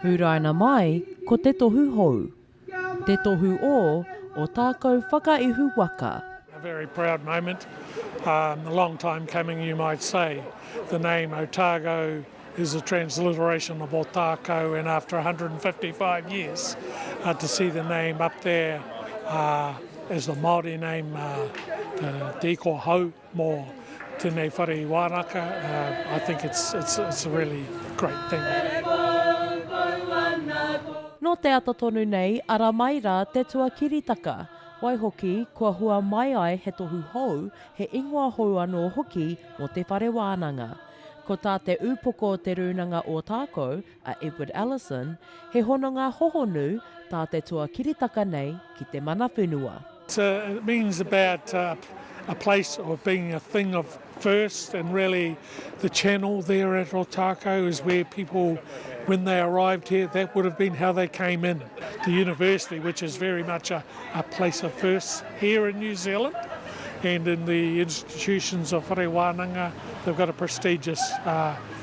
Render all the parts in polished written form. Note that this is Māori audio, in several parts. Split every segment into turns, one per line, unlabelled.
Huraina mai ko te tohu hou. Te tohu o Ōtākou Whakaihu Waka.
A very proud moment, a long time coming you might say. The name Otago is a transliteration of Ōtākou, and after 155 years to see the name up there as the Māori name, te hou mō tēnei whare wānaka, I think it's a really great thing.
No te ata tonu nei, ara mai rā te tua kiritaka. Waihoki, kua hua mai ai he tohu hou, he ingoa hou anō hoki mo te whare wānanga. Ko tā te upoko o te rūnanga Ōtākou, a Edward Allison, he hononga hohonu tā te tua kiritaka nei ki te mana whenua.
It means about a place or being a thing of first, and really the channel there at Otago is where people, when they arrived here, that would have been how they came in. The university, which is very much a place of first here in New Zealand, and in the institutions of whare wānanga, they've got a prestigious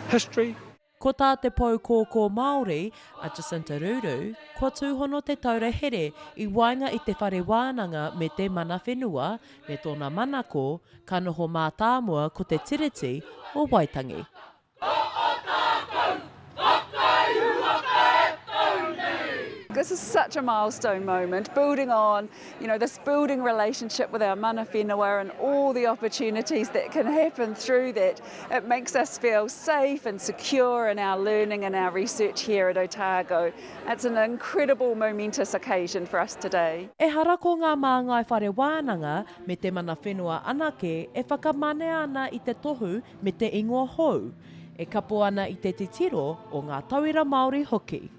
history.
Ko tā te pou kōkō Māori, a Jacinta Ruru, kua tūhono te taura here I wainga I te whare wānanga me te mana whenua, me tōna manako, ka noho mātāmua ko te tiriti o Waitangi.
This is such a milestone moment, building on, this building relationship with our mana whenua and all the opportunities that can happen through that. It makes us feel safe and secure in our learning and our research here at Otago. It's an incredible, momentous occasion for us today.
E hara ko ngā māngai whare wānanga me te mana whenua anake e whakamane ana I te tohu me te ingoa hou. E kapo ana I te titiro o ngā tauira Māori hoki.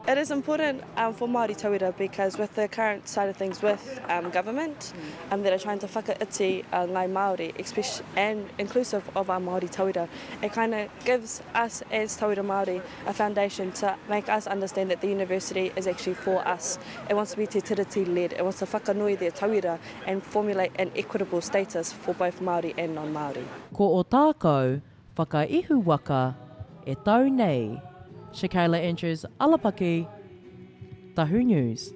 It is important for Māori tauira because with the current side of things with government that are trying to whakaiti ngai Māori, especially and inclusive of our Māori tauira, it kind of gives us as tauira Māori a foundation to make us understand that the university is actually for us. It wants to be te tiriti led, it wants to whakanui their tauira and formulate an equitable status for both Māori and non-Māori.
Ko Ōtākou Whakaihu Waka e tau nei. Shakayla Andrews-Alapaki, Tohu News.